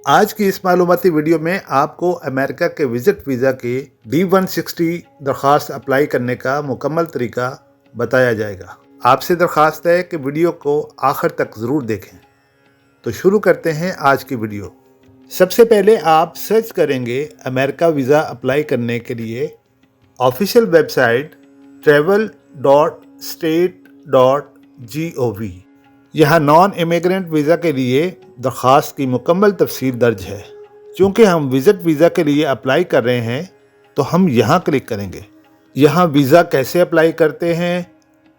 आज की इस मालूमाती वीडियो में आपको अमेरिका के विजिट वीज़ा के D-160 दरख्वास्त अप्लाई करने का मुकम्मल तरीका बताया जाएगा। आपसे दरख्वास्त है कि वीडियो को आखिर तक ज़रूर देखें। तो शुरू करते हैं आज की वीडियो। सबसे पहले आप सर्च करेंगे अमेरिका वीज़ा अप्लाई करने के लिए ऑफिशियल वेबसाइट travel.state.gov। यहाँ नॉन इमिग्रेंट वीज़ा के लिए दरख्वास्त की मुकम्मल तफसील दर्ज है। चूँकि हम विज़िट वीज़ा के लिए अप्लाई कर रहे हैं तो हम यहाँ क्लिक करेंगे। यहाँ वीज़ा कैसे अप्लाई करते हैं,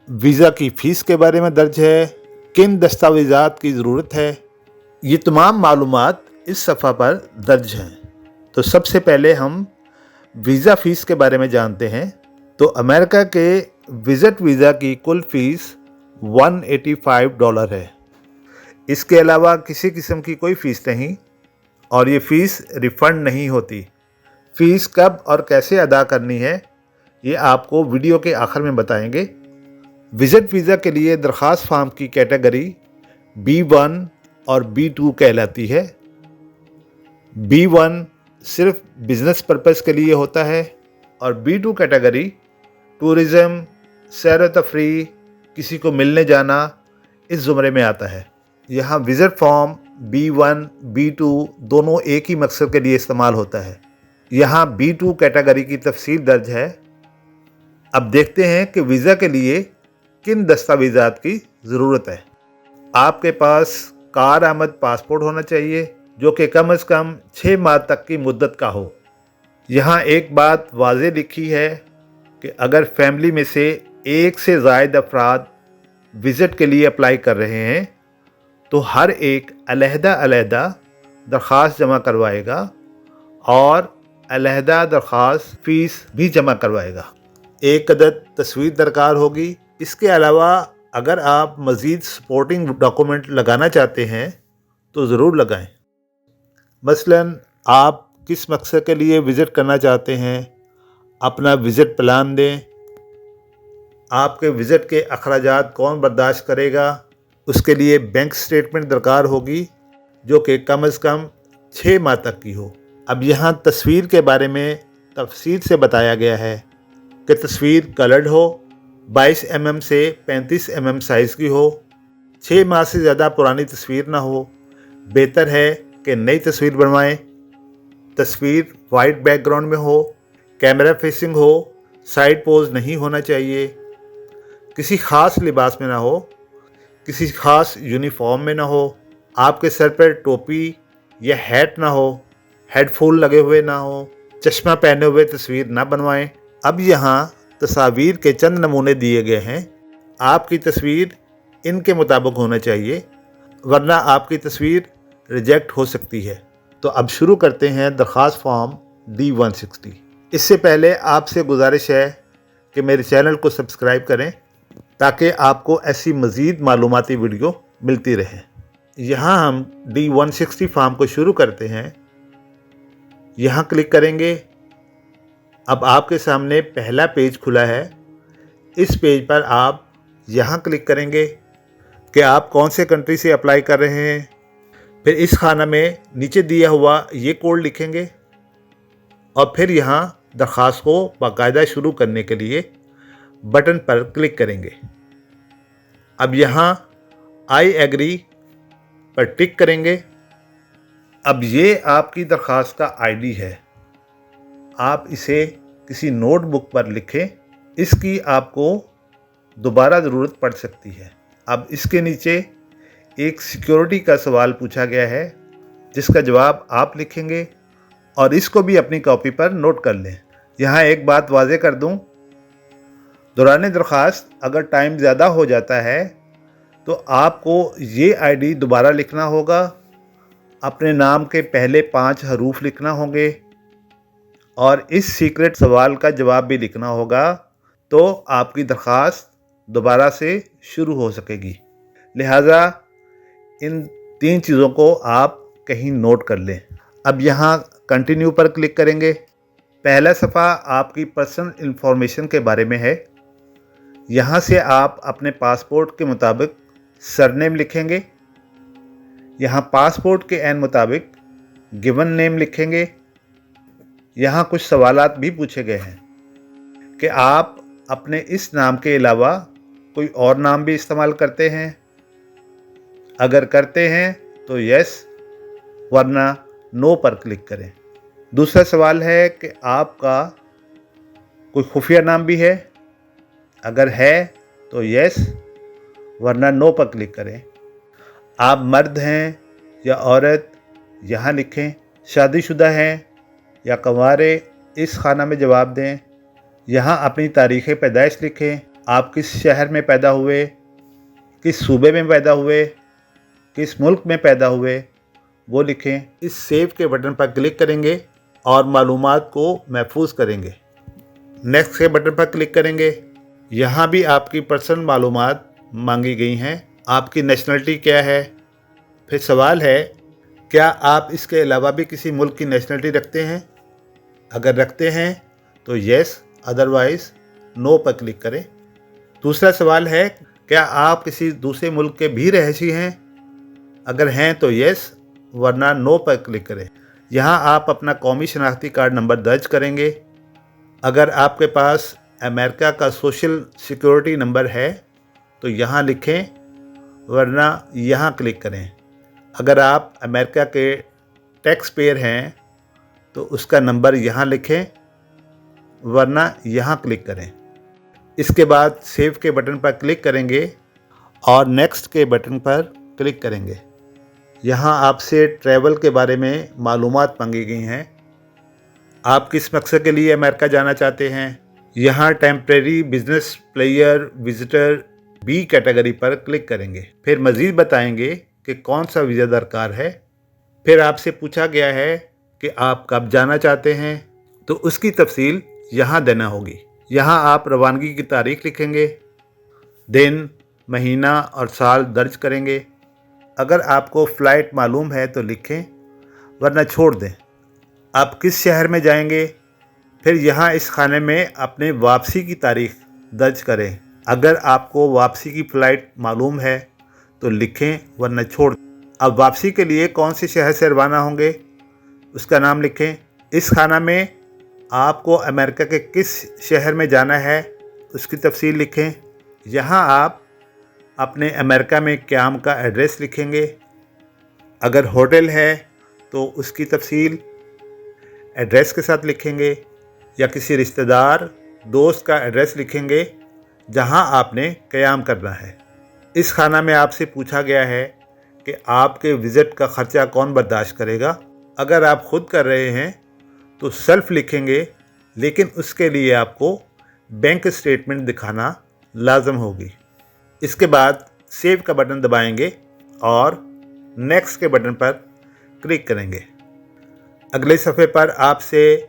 वीज़ा की फ़ीस के बारे में दर्ज है, किन दस्तावेज़ात की ज़रूरत है, ये तमाम मालूमात इस सफ़ा पर दर्ज हैं। तो सबसे पहले हम वीज़ा फ़ीस के बारे में जानते हैं। तो अमेरिका के विज़िट वीज़ा की कुल फ़ीस $185 है। इसके अलावा किसी किस्म की कोई फ़ीस नहीं और ये फ़ीस रिफ़ंड नहीं होती। फ़ीस कब और कैसे अदा करनी है ये आपको वीडियो के आखिर में बताएंगे। विज़िट वीज़ा के लिए दरख्वास्त फार्म की कैटेगरी B1 और B2 कहलाती है। B1 सिर्फ बिज़नेस पर्पज़ के लिए होता है और B2 कैटेगरी टूरिज़म, सैर व तफरीह, किसी को मिलने जाना इस ज़ुमरे में आता है। यहाँ विज़िट फॉर्म B1, B2 दोनों एक ही मकसद के लिए इस्तेमाल होता है। यहाँ B2 कैटेगरी की तफसील दर्ज है। अब देखते हैं कि वीज़ा के लिए किन दस्तावेज़ात की ज़रूरत है। आपके पास कार आमद पासपोर्ट होना चाहिए जो कि कम से कम 6 माह तक की मुद्दत का हो। यहाँ एक बात वाज़ेह लिखी है कि अगर फैमिली में से एक से ज़ायद अफराद विज़िट के लिए अप्लाई कर रहे हैं तो हर एक अलहदा दरख्वास्त जमा करवाएगा और अलहदा दरख्वास्त फ़ीस भी जमा करवाएगा। एक अदद तस्वीर दरकार होगी। इसके अलावा अगर आप मज़ीद सपोर्टिंग डॉक्यूमेंट लगाना चाहते हैं तो ज़रूर लगाएं। मसलन आप किस मकसद के लिए विज़िट करना चाहते हैं, अपना विज़िट प्लान दें। आपके विज़िट के अखराजात कौन बर्दाश्त करेगा, उसके लिए बैंक स्टेटमेंट दरकार होगी जो कि कम से कम 6 माह तक की हो। अब यहाँ तस्वीर के बारे में तफसील से बताया गया है कि तस्वीर कलर्ड हो, 22 mm से 35 mm साइज़ की हो, 6 माह से ज़्यादा पुरानी तस्वीर ना हो। बेहतर है कि नई तस्वीर बनवाएं। तस्वीर वाइट बैकग्राउंड में हो, कैमरा फेसिंग हो, साइड पोज नहीं होना चाहिए, किसी ख़ास लिबास में ना हो, किसी ख़ास यूनिफॉर्म में ना हो, आपके सर पर टोपी या हैट ना हो, हेडफोन लगे हुए ना हो, चश्मा पहने हुए तस्वीर ना बनवाएं। अब यहाँ तस्वीर के चंद नमूने दिए गए हैं। आपकी तस्वीर इनके मुताबिक होना चाहिए वरना आपकी तस्वीर रिजेक्ट हो सकती है। तो अब शुरू करते हैं दरख्वास्त फॉर्म D-160। इससे पहले आपसे गुजारिश है कि मेरे चैनल को सब्सक्राइब करें ताकि आपको ऐसी मज़ीद मालूमाती वीडियो मिलती रहे। यहाँ हम D-160 फॉर्म को शुरू करते हैं। यहाँ क्लिक करेंगे। अब आपके सामने पहला पेज खुला है। इस पेज पर आप यहाँ क्लिक करेंगे कि आप कौन से कंट्री से अप्लाई कर रहे हैं। फिर इस खाना में नीचे दिया हुआ ये कोड लिखेंगे और फिर यहाँ दरख्वास्त को बाकायदा शुरू करने के लिए बटन पर क्लिक करेंगे। अब यहाँ आई एग्री पर टिक करेंगे। अब ये आपकी दरख्वास्त का आईडी है। आप इसे किसी नोटबुक पर लिखें। इसकी आपको दोबारा ज़रूरत पड़ सकती है। अब इसके नीचे एक सिक्योरिटी का सवाल पूछा गया है जिसका जवाब आप लिखेंगे और इसको भी अपनी कॉपी पर नोट कर लें। यहाँ एक बात वाज़ेह कर दूँ, दौरान दरख्वास्त अगर टाइम ज़्यादा हो जाता है तो आपको ये आईडी दोबारा लिखना होगा, अपने नाम के पहले 5 हरूफ लिखना होंगे और इस सीक्रेट सवाल का जवाब भी लिखना होगा, तो आपकी दरख्वास्त दोबारा से शुरू हो सकेगी। लिहाजा इन 3 चीज़ों को आप कहीं नोट कर लें। अब यहाँ कंटिन्यू पर क्लिक करेंगे। पहला सफ़ा आपकी पर्सनल इन्फॉर्मेशन के बारे में है। यहाँ से आप अपने पासपोर्ट के मुताबिक सरनेम लिखेंगे। यहाँ पासपोर्ट के ऐन मुताबिक गिवन नेम लिखेंगे। यहाँ कुछ सवालात भी पूछे गए हैं कि आप अपने इस नाम के अलावा कोई और नाम भी इस्तेमाल करते हैं। अगर करते हैं तो यस, वरना नो पर क्लिक करें। दूसरा सवाल है कि आपका कोई खुफिया नाम भी है। अगर है तो यस, वरना नो पर क्लिक करें। आप मर्द हैं या औरत, यहाँ लिखें। शादीशुदा हैं या कंवारे, इस खाना में जवाब दें। यहाँ अपनी तारीख़ पैदाइश लिखें। आप किस शहर में पैदा हुए, किस सूबे में पैदा हुए, किस मुल्क में पैदा हुए, वो लिखें। इस सेव के बटन पर क्लिक करेंगे और मालूमात को महफूज करेंगे। नेक्स्ट के बटन पर क्लिक करेंगे। यहाँ भी आपकी पर्सनल मालूमात मांगी गई हैं। आपकी नेशनलिटी क्या है। फिर सवाल है, क्या आप इसके अलावा भी किसी मुल्क की नेशनलिटी रखते हैं। अगर रखते हैं तो येस, अदरवाइज़ नो पर क्लिक करें। दूसरा सवाल है, क्या आप किसी दूसरे मुल्क के भी रहायशी हैं। अगर हैं तो येस, वरना नो पर क्लिक करें। यहाँ आप अपना कौमी शनाख्ती कार्ड नंबर दर्ज करेंगे। अगर आपके पास अमेरिका का सोशल सिक्योरिटी नंबर है तो यहाँ लिखें, वरना यहाँ क्लिक करें। अगर आप अमेरिका के टैक्स पेयर हैं तो उसका नंबर यहाँ लिखें, वरना यहाँ क्लिक करें। इसके बाद सेव के बटन पर क्लिक करेंगे और नेक्स्ट के बटन पर क्लिक करेंगे। यहाँ आपसे ट्रैवल के बारे में मालूमात मांगी गई हैं। आप किस मकसद के लिए अमेरिका जाना चाहते हैं। यहाँ temporary business player visitor B category पर क्लिक करेंगे। फिर मज़ीद बताएंगे कि कौन सा वीज़ा दरकार है। फिर आपसे पूछा गया है कि आप कब जाना चाहते हैं, तो उसकी तफसील यहाँ देना होगी। यहाँ आप रवानगी की तारीख़ लिखेंगे, दिन, महीना और साल दर्ज करेंगे। अगर आपको फ़्लाइट मालूम है तो लिखें, वरना छोड़ दें। आप किस शहर में जाएंगे। फिर यहाँ इस खाने में अपने वापसी की तारीख़ दर्ज करें। अगर आपको वापसी की फ़्लाइट मालूम है तो लिखें, वरना छोड़ दें। अब वापसी के लिए कौन से शहर से रवाना होंगे, उसका नाम लिखें। इस खाना में आपको अमेरिका के किस शहर में जाना है, उसकी तफसील लिखें। यहाँ आप अपने अमेरिका में क़याम का एड्रेस लिखेंगे। अगर होटल है तो उसकी तफसील एड्रेस के साथ लिखेंगे, या किसी रिश्तेदार दोस्त का एड्रेस लिखेंगे जहां आपने क़याम करना है। इस खाना में आपसे पूछा गया है कि आपके विज़िट का ख़र्चा कौन बर्दाश्त करेगा। अगर आप ख़ुद कर रहे हैं तो सेल्फ़ लिखेंगे, लेकिन उसके लिए आपको बैंक स्टेटमेंट दिखाना लाजम होगी। इसके बाद सेव का बटन दबाएंगे और नेक्स्ट के बटन पर क्लिक करेंगे। अगले सफ़े पर आपसे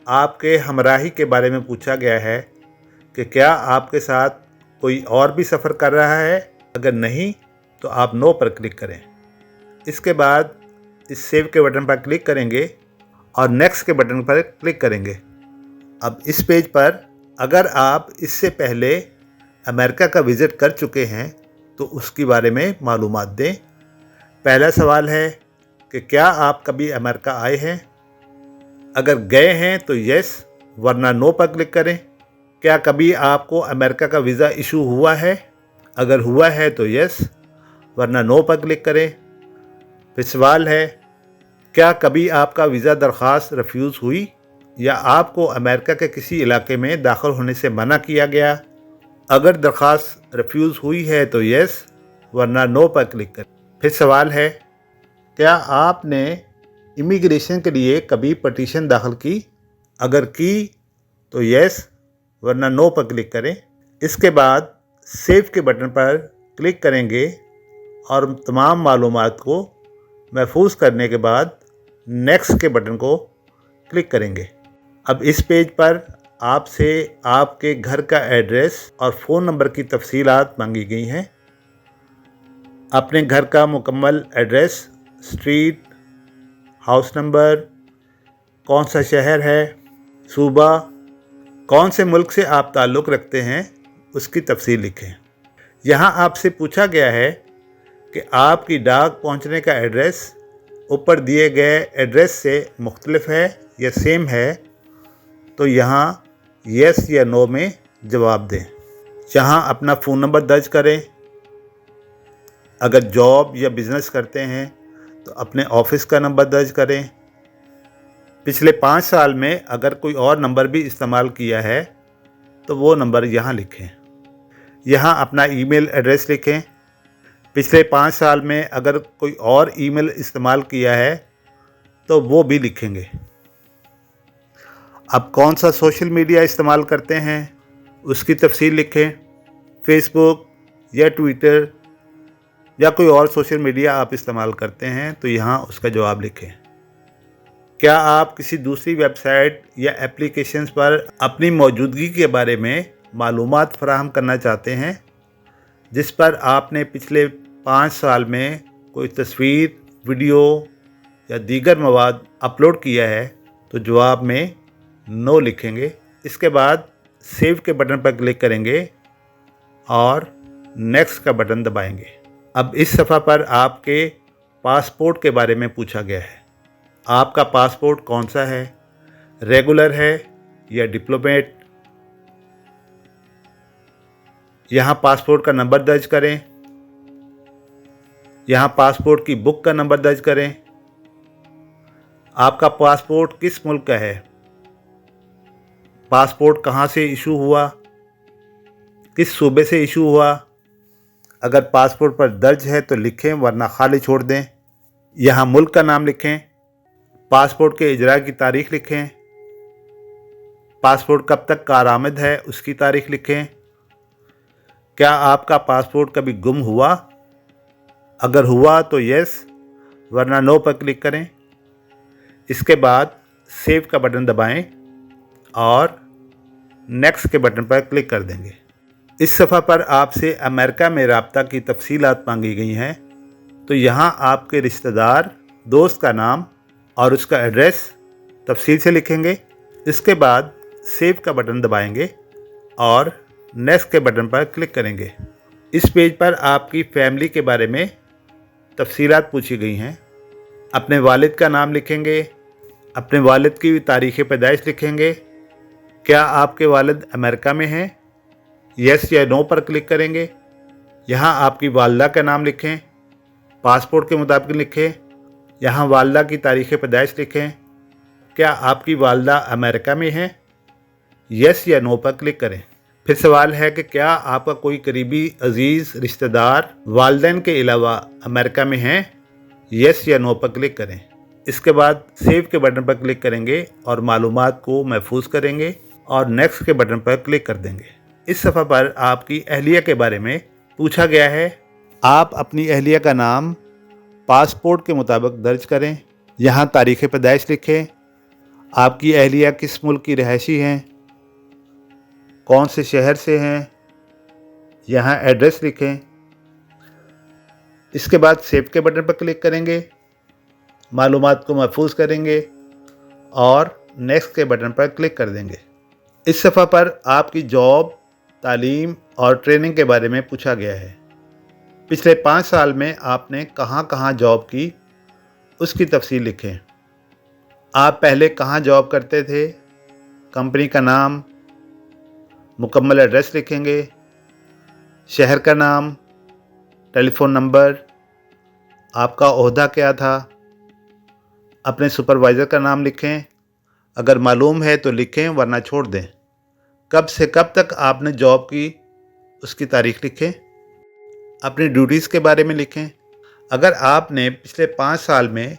आपके हमराही के बारे में पूछा गया है कि क्या आपके साथ कोई और भी सफ़र कर रहा है। अगर नहीं तो आप नो पर क्लिक करें। इसके बाद इस सेव के बटन पर क्लिक करेंगे और नेक्स्ट के बटन पर क्लिक करेंगे। अब इस पेज पर अगर आप इससे पहले अमेरिका का विज़िट कर चुके हैं तो उसके बारे में मालूमात दें। पहला सवाल है कि क्या आप कभी अमेरिका आए हैं। अगर गए हैं तो यस, वरना नो पर क्लिक करें। क्या कभी आपको अमेरिका का वीज़ा इशू हुआ है। अगर हुआ है तो यस, वरना नो पर क्लिक करें। फिर सवाल है, क्या कभी आपका वीज़ा दरख्वास्त रिफ्यूज़ हुई या आपको अमेरिका के किसी इलाके में दाखिल होने से मना किया गया। अगर दरख्वास्त रिफ्यूज़ हुई है तो यस, वरना नो पर क्लिक करें। फिर सवाल है, क्या आपने इमिग्रेशन के लिए कभी पटिशन दाखिल की। अगर की तो यस, वरना नो पर क्लिक करें। इसके बाद सेव के बटन पर क्लिक करेंगे और तमाम मालूमात को महफूज करने के बाद नेक्स्ट के बटन को क्लिक करेंगे। अब इस पेज पर आपसे आपके घर का एड्रेस और फ़ोन नंबर की तफसीलात मांगी गई हैं। अपने घर का मुकम्मल एड्रेस, स्ट्रीट, हाउस नंबर, कौन सा शहर है, सूबा, कौन से मुल्क से आप ताल्लुक़ रखते हैं, उसकी तफसील लिखें। यहाँ आपसे पूछा गया है कि आपकी डाक पहुँचने का एड्रेस اوپر دیے گئے ایڈریس سے مختلف ہے یا سیم ہے تو یہاں یس یا نو میں جواب دیں۔ یہاں اپنا فون نمبر درج کریں۔ اگر جاب یا بزنس کرتے ہیں تو اپنے آفس کا نمبر درج کریں۔ پچھلے 5 سال میں اگر کوئی اور نمبر بھی استعمال کیا ہے تو وہ نمبر یہاں لکھیں۔ یہاں اپنا ای میل ایڈریس لکھیں۔ پچھلے 5 سال میں اگر کوئی اور ای میل استعمال کیا ہے تو وہ بھی لکھیں گے۔ اب کون سا سوشل میڈیا استعمال کرتے ہیں اس کی تفصیل لکھیں۔ فیس بک یا ٹویٹر یا کوئی اور سوشل میڈیا آپ استعمال کرتے ہیں تو یہاں اس کا جواب لکھیں۔ کیا آپ کسی دوسری ویب سائٹ یا ایپلیکیشنز پر اپنی موجودگی کے بارے میں معلومات فراہم کرنا چاہتے ہیں جس پر آپ نے پچھلے 5 سال میں کوئی تصویر، ویڈیو یا دیگر مواد اپلوڈ کیا ہے تو جواب میں نو لکھیں گے۔ اس کے بعد سیو کے بٹن پر کلک کریں گے اور نیکسٹ کا بٹن دبائیں گے۔ اب اس صفحہ پر آپ کے پاسپورٹ کے بارے میں پوچھا گیا ہے۔ آپ کا پاسپورٹ کون سا ہے؟ ریگولر ہے یا ڈپلومیٹ؟ یہاں پاسپورٹ کا نمبر درج کریں۔ یہاں پاسپورٹ کی بک کا نمبر درج کریں۔ آپ کا پاسپورٹ کس ملک کا ہے؟ پاسپورٹ کہاں سے ایشو ہوا؟ کس صوبے سے ایشو ہوا؟ اگر پاسپورٹ پر درج ہے تو لکھیں ورنہ خالی چھوڑ دیں۔ یہاں ملک کا نام لکھیں۔ پاسپورٹ کے اجراء کی تاریخ لکھیں۔ پاسپورٹ کب تک کارآمد ہے اس کی تاریخ لکھیں۔ کیا آپ کا پاسپورٹ کبھی گم ہوا؟ اگر ہوا تو یس ورنہ نو پر کلک کریں۔ اس کے بعد سیو کا بٹن دبائیں اور نیکسٹ کے بٹن پر کلک کر دیں گے۔ اس صفحہ پر آپ سے امریکہ میں رابطہ کی تفصیلات مانگی گئی ہیں تو یہاں آپ کے رشتہ دار، دوست کا نام اور اس کا ایڈریس تفصیل سے لکھیں گے۔ اس کے بعد سیو کا بٹن دبائیں گے اور نیکسٹ کے بٹن پر کلک کریں گے۔ اس پیج پر آپ کی فیملی کے بارے میں تفصیلات پوچھی گئی ہیں۔ اپنے والد کا نام لکھیں گے۔ اپنے والد کی تاریخ پیدائش لکھیں گے۔ کیا آپ کے والد امریکہ میں ہیں؟ یس یا نو پر کلک کریں گے۔ یہاں آپ کی والدہ کا نام لکھیں۔ پاسپورٹ کے مطابق لکھیں۔ یہاں والدہ کی تاریخ پیدائش لکھیں۔ کیا آپ کی والدہ امریکہ میں ہیں؟ یس یا نو پر کلک کریں۔ پھر سوال ہے کہ کیا آپ کا کوئی قریبی عزیز رشتہ دار والدین کے علاوہ امریکہ میں ہیں؟ یس یا نو پر کلک کریں۔ اس کے بعد سیو کے بٹن پر کلک کریں گے اور معلومات کو محفوظ کریں گے اور نیکسٹ کے بٹن پر کلک کر دیں گے۔ اس صفحہ پر آپ کی اہلیہ کے بارے میں پوچھا گیا ہے۔ آپ اپنی اہلیہ کا نام پاسپورٹ کے مطابق درج کریں۔ یہاں تاریخ پیدائش لکھیں۔ آپ کی اہلیہ کس ملک کی رہائشی ہیں؟ کون سے شہر سے ہیں؟ یہاں ایڈریس لکھیں۔ اس کے بعد سیو کے بٹن پر کلک کریں گے، معلومات کو محفوظ کریں گے اور نیکسٹ کے بٹن پر کلک کر دیں گے۔ اس صفحہ پر آپ کی جاب، تعلیم اور ٹریننگ کے بارے میں پوچھا گیا ہے۔ پچھلے 5 سال میں آپ نے کہاں کہاں جاب کی اس کی تفصیل لکھیں۔ آپ پہلے کہاں جاب کرتے تھے؟ کمپنی کا نام، مکمل ایڈریس لکھیں گے، شہر کا نام، ٹیلی فون نمبر، آپ کا عہدہ کیا تھا، اپنے سپروائزر کا نام لکھیں۔ اگر معلوم ہے تو لکھیں ورنہ چھوڑ دیں۔ کب سے کب تک آپ نے جاب کی اس کی تاریخ لکھیں۔ اپنی ڈیوٹیز کے بارے میں لکھیں۔ اگر آپ نے پچھلے 5 سال میں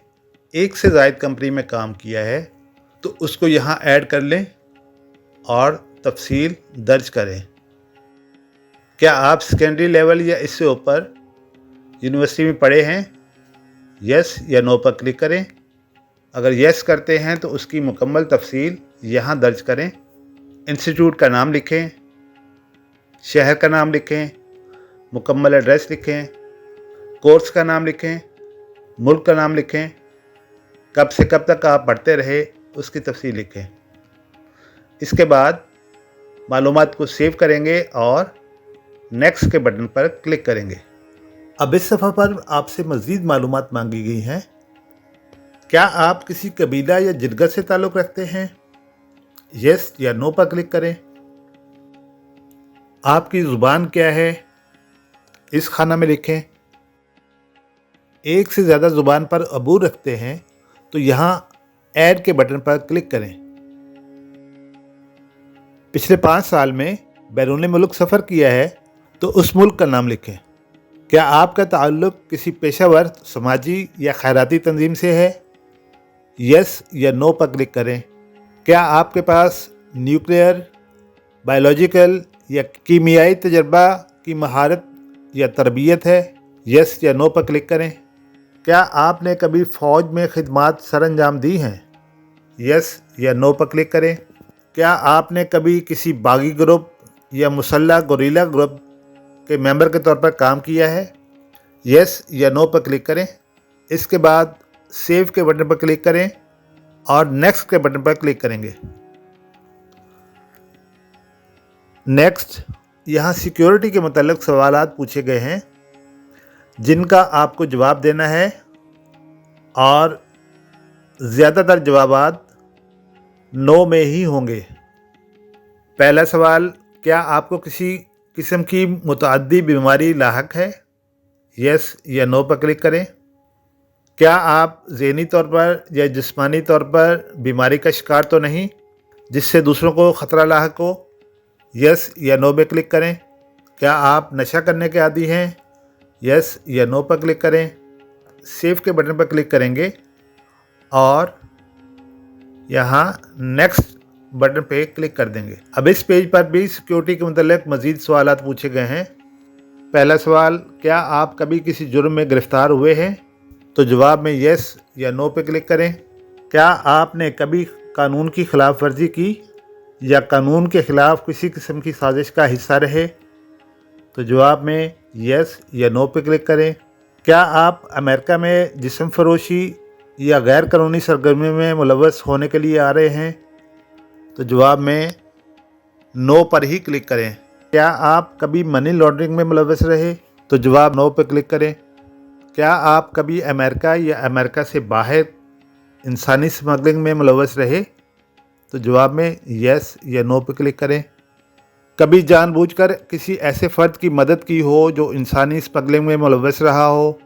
ایک سے زائد کمپنی میں کام کیا ہے تو اس کو یہاں ایڈ کر لیں اور تفصیل درج کریں۔ کیا آپ سیکنڈری لیول یا اس سے اوپر یونیورسٹی میں پڑھے ہیں؟ یس یا نو پر کلک کریں۔ اگر یس کرتے ہیں تو اس کی مکمل تفصیل یہاں درج کریں۔ انسٹیٹیوٹ کا نام لکھیں، شہر کا نام لکھیں، مکمل ایڈریس لکھیں، کورس کا نام لکھیں، ملک کا نام لکھیں، کب سے کب تک آپ پڑھتے رہے اس کی تفصیل لکھیں۔ اس کے بعد معلومات کو سیو کریں گے اور نیکسٹ کے بٹن پر کلک کریں گے۔ اب اس صفحہ پر آپ سے مزید معلومات مانگی گئی ہیں۔ क्या आप किसी कबीला या जिरगत से ताल्लुक़ रखते हैं? यस या नो पर क्लिक करें। आपकी ज़ुबान क्या है? इस खाना में लिखें। एक से ज़्यादा ज़ुबान पर अबूर रखते हैं तो यहाँ ऐड के बटन पर क्लिक करें। पिछले 5 साल में बैरून मुल्क सफ़र किया है तो उस मुल्क का नाम लिखें। क्या आपका ताल्लुक़ किसी पेशेवर, समाजी या खैराती तंजीम से है? यस या नो पर क्लिक करें। क्या आपके पास न्यूक्लियर, बायोलॉजिकल या कीमियाई तजर्बा की महारत या तरबियत है? यस या नो पर क्लिक करें। क्या आपने कभी फ़ौज में खिदमात सर अंजाम दी हैं? यस या नो पर क्लिक करें। क्या आपने कभी किसी बागी ग्रुप या मुसल्लह गोरिल्ला ग्रुप के मेंबर के तौर पर काम किया है? यस या नो पर क्लिक करें। इसके बाद सेव के बटन पर क्लिक करें और नेक्स्ट के बटन पर क्लिक करेंगे। नेक्स्ट, यहाँ सिक्योरिटी के मुताल्लिक सवालात पूछे गए हैं जिनका आपको जवाब देना है और ज़्यादातर जवाबात नो में ही होंगे। पहला सवाल, क्या आपको किसी किस्म की मुतअद्दी बीमारी लाहक है? यस या नो पर क्लिक करें। क्या आप ज़हनी तौर पर या जिस्मानी तौर पर बीमारी का शिकार तो नहीं जिससे दूसरों को ख़तरा लाहक हो? यस या नो पे क्लिक करें। क्या आप नशा करने के आदी हैं? यस या नो पर क्लिक करें। सेव के बटन पर क्लिक करेंगे और यहाँ नेक्स्ट बटन पे क्लिक कर देंगे। अब इस पेज पर भी सिक्योरिटी के मुताल्लिक मज़ीद सवालात पूछे गए हैं। पहला सवाल, क्या आप कभी किसी जुर्म में गिरफ़्तार हुए हैं? तो जवाब में यस या नो पे क्लिक करें। क्या आपने कभी कानून की खिलाफ वर्जी की या कानून के ख़िलाफ़ किसी किस्म की साजिश का हिस्सा रहे? तो जवाब में यस या नो पे क्लिक करें। क्या आप अमेरिका में जिस्म फरोशी या गैर कानूनी सरगर्मी में मुलव्वस होने के लिए आ रहे हैं? तो जवाब में नो पर ही क्लिक करें। क्या आप कभी मनी लॉन्ड्रिंग में मुलव्वस रहे? तो जवाब नो पर क्लिक करें। क्या आप कभी अमेरिका या अमेरिका से बाहर इंसानी स्मगलिंग में मुलव्वस रहे? तो जवाब में यस या नो पर क्लिक करें। कभी जानबूझकर किसी ऐसे फ़र्द की मदद की हो जो इंसानी स्मगलिंग में मुलव्वस रहा हो?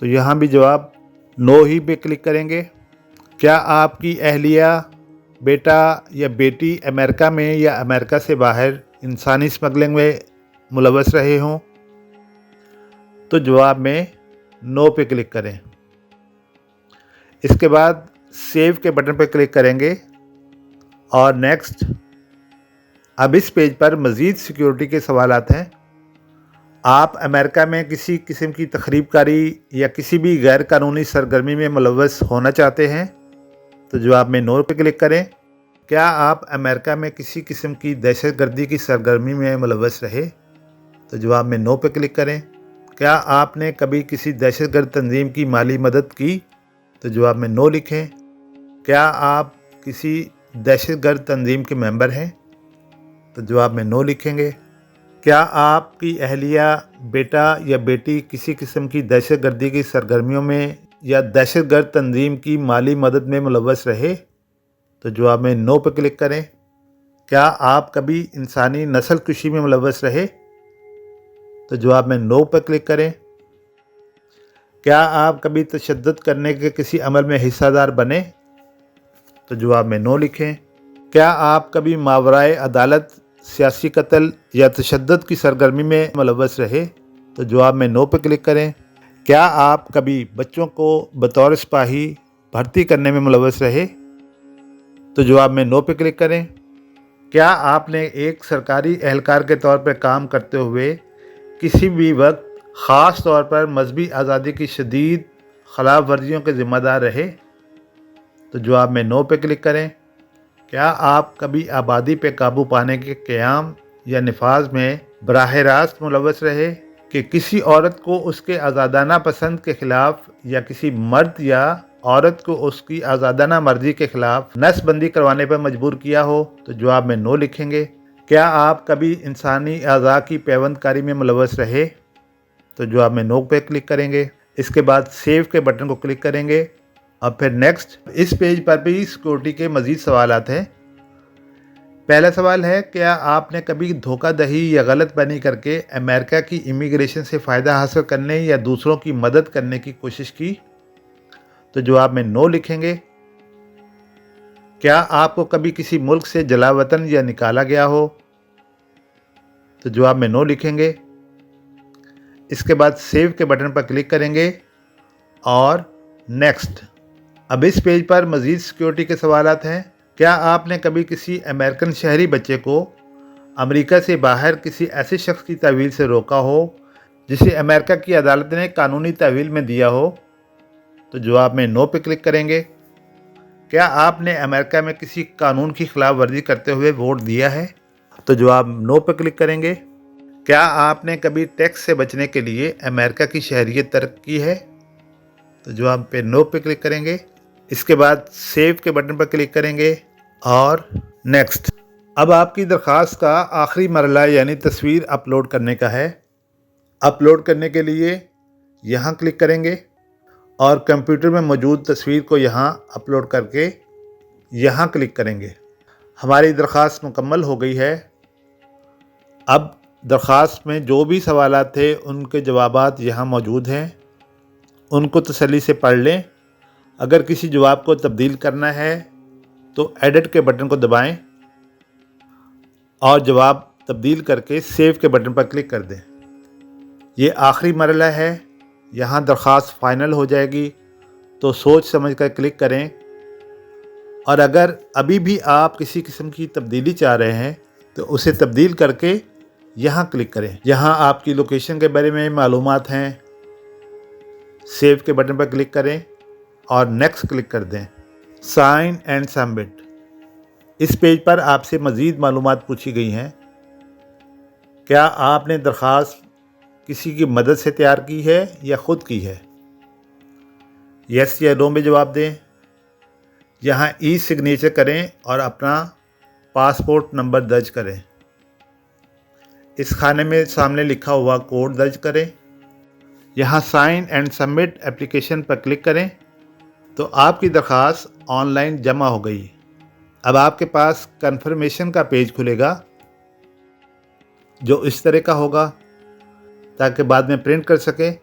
तो यहाँ भी जवाब नो ही पे क्लिक करेंगे। क्या आपकी अहलिया, बेटा या बेटी अमेरिका में या अमेरिका से बाहर इंसानी स्मगलिंग में मुलव्वस रहे हों? तो जवाब में नो पे क्लिक करें। इसके बाद सेव के बटन पर क्लिक करेंगे और नेक्स्ट। अब इस पेज पर मज़ीद सिक्योरिटी के सवालात हैं। आप अमेरिका में किसी किस्म की तखरीबकारी या किसी भी गैर कानूनी सरगर्मी में मुलव्वस होना चाहते हैं? तो जवाब में नो पे क्लिक करें। क्या आप अमेरिका में किसी किस्म की दहशतगर्दी की सरगर्मी में मुलव्वस रहे? तो जवाब में नो पे क्लिक करें। क्या आपने कभी किसी दहशतगर्द तंजीम की माली मदद की? तो जवाब में नो लिखें। क्या आप किसी दहशतगर्द तंजीम के मेंबर हैं? तो जवाब में नो लिखेंगे। क्या आपकी अहलिया, बेटा या बेटी किसी किस्म की दहशतगर्दी की सरगर्मियों में या दहशतगर्द तंजीम की माली मदद में मुलव्वस रहे? तो जवाब में नो पर क्लिक करें। क्या आप कभी इंसानी नस्ल कुशी में मुलव्वस रहे? तो जवाब में नो पर क्लिक करें। क्या आप कभी तशद्दुद करने के किसी अमल में हिस्सादार बने? तो जवाब में नो लिखें। क्या आप कभी मावराए अदालत सियासी कत्ल या तशद्दुद की सरगर्मी में मुलव्वस रहे? तो जवाब में नो पर क्लिक करें। क्या आप कभी बच्चों को बतौर सिपाही भर्ती करने में मुलव्वस रहे? तो जवाब में नो पर क्लिक करें। क्या आपने एक सरकारी एहलकार के तौर पर काम करते हुए किसी भी वक्त ख़ास तौर पर मजहबी आज़ादी की शदीद खिलाफ वर्जियों के ज़िम्मेदार रहे? तो जवाब में नो पे क्लिक करें। क्या आप कभी आबादी पे काबू पाने के क़याम या नफाज में बराह रास्त मुलव्वस रहे कि किसी औरत को उसके आज़ादाना पसंद के ख़िलाफ़ या किसी मर्द या औरत को उसकी आज़ादाना मर्ज़ी के ख़िलाफ़ नस्बंदी करवाने पर मजबूर किया हो? तो जवाब में नो लिखेंगे। क्या आप कभी इंसानी अज़ा की पैवंदकारी में मुलव्वस रहे? तो जवाब में नो पे क्लिक करेंगे। इसके बाद सेव के बटन को क्लिक करेंगे और फिर नेक्स्ट। इस पेज पर भी सिक्योरिटी के मज़ीद सवालात हैं। पहला सवाल है, क्या आपने कभी धोखाधड़ी या गलतफहमी करके अमेरिका की इमिग्रेशन से फ़ायदा हासिल करने या दूसरों की मदद करने की कोशिश की? तो जवाब में नो लिखेंगे। क्या आपको कभी किसी मुल्क से जलावतन या निकाला गया हो? तो जवाब में नो लिखेंगे। इसके बाद सेव के बटन पर क्लिक करेंगे और नेक्स्ट। अब इस पेज पर मज़ीद सिक्योरिटी के सवालात हैं। क्या आपने कभी किसी अमेरिकन शहरी बच्चे को अमेरिका से बाहर किसी ऐसे शख्स की तहवील से रोका हो जिसे अमेरिका की अदालत ने कानूनी तहवील में दिया हो? तो जवाब में नो पे क्लिक करेंगे। क्या आपने अमेरिका में किसी कानून की खिलाफ वर्जी करते हुए वोट दिया है? तो जवाब नो पे क्लिक करेंगे। क्या आपने कभी टैक्स से बचने के लिए अमेरिका की शहरियत तर्क की है? तो जवाब पे नो पे क्लिक करेंगे। इसके बाद सेव के बटन पर क्लिक करेंगे और नेक्स्ट। अब आपकी दरख्वास्त का आखिरी मरहला यानी तस्वीर अपलोड करने का है। अपलोड करने के लिए यहाँ क्लिक करेंगे और कंप्यूटर में मौजूद तस्वीर को यहाँ अपलोड करके यहाँ क्लिक करेंगे। हमारी दरख्वास्त मुकम्मल हो गई है। अब दरख्वास्त में जो भी सवालात थे उनके जवाबात यहाँ मौजूद हैं, उनको तसल्ली से पढ़ लें। अगर किसी जवाब को तब्दील करना है तो एडिट के बटन को दबाएं और जवाब तब्दील करके सेव के बटन पर क्लिक कर दें। ये आखिरी मरहला है, यहाँ दरख्वास्त फ़ाइनल हो जाएगी, तो सोच समझ कर क्लिक करें। और अगर अभी भी आप किसी किस्म की तब्दीली चाह रहे हैं तो उसे तब्दील करके यहाँ क्लिक करें। यहाँ आपकी लोकेशन के बारे में मालूमात हैं। सेव के बटन पर क्लिक करें और नेक्स्ट क्लिक कर दें। Sign and submit. इस पेज पर आपसे मज़ीद मालूमात पूछी गई हैं। क्या आपने दरख्वास्त किसी की मदद से तैयार की है या ख़ुद की है? यस या नो में जवाब दें। यहाँ ई सिग्नेचर करें और अपना पासपोर्ट नंबर दर्ज करें। इस खाने में सामने लिखा हुआ कोड दर्ज करें। यहाँ साइन एंड सबमिट एप्लीकेशन पर क्लिक करें तो आपकी दरख्वास्त ऑनलाइन जमा हो गई। अब आपके पास कंफर्मेशन का पेज खुलेगा जो इस तरह का होगा ताकि बाद में प्रिंट कर सकें।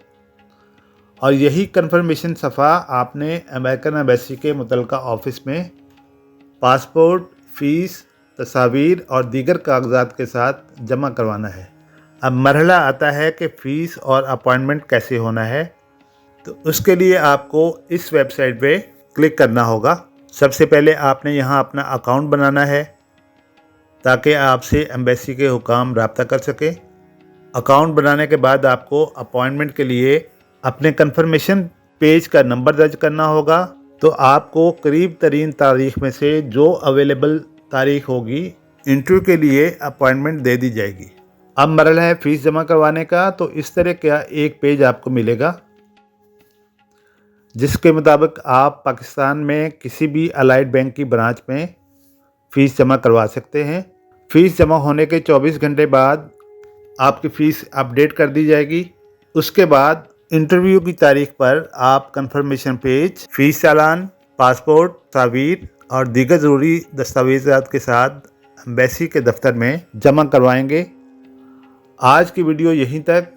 और यही कंफर्मेशन सफ़ा आपने अमेरिकन एम्बेसी के मुतल्लिका ऑफ़िस में पासपोर्ट, फ़ीस, तस्वीर और दीगर कागजात के साथ जमा करवाना है। अब मरहला आता है कि फ़ीस और अपॉइंटमेंट कैसे होना है। तो उसके लिए आपको इस वेबसाइट पे क्लिक करना होगा। सबसे पहले आपने यहाँ अपना अकाउंट बनाना है ताकि आपसे एम्बेसी के हुकाम रब्ता कर सके। अकाउंट बनाने के बाद आपको अपॉइंटमेंट के लिए अपने कंफर्मेशन पेज का नंबर दर्ज करना होगा। तो आपको करीब तरीन तारीख में से जो अवेलेबल तारीख होगी इंटरव्यू के लिए अपॉइंटमेंट दे दी जाएगी। अब मरहला है फ़ीस जमा करवाने का। तो इस तरह का एक पेज आपको मिलेगा जिसके मुताबिक आप पाकिस्तान में किसी भी अलाइड बैंक की ब्रांच में फ़ीस जमा करवा सकते हैं। फ़ीस जमा होने के 24 घंटे बाद आपकी फ़ीस अपडेट कर दी जाएगी। उसके बाद इंटरव्यू की तारीख पर आप कंफर्मेशन पेज, फ़ीस चालान, पासपोर्ट, तस्वीर और दीगर ज़रूरी दस्तावेज़ात के साथ एम्बेसी के दफ्तर में जमा करवाएंगे। आज की वीडियो यहीं तक।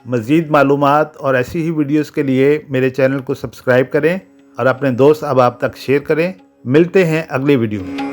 मज़ीद मालूमात और ऐसी ही वीडियोस के लिए मेरे चैनल को सब्सक्राइब करें और अपने दोस्त अहबाब तक शेयर करें। मिलते हैं अगली वीडियो में।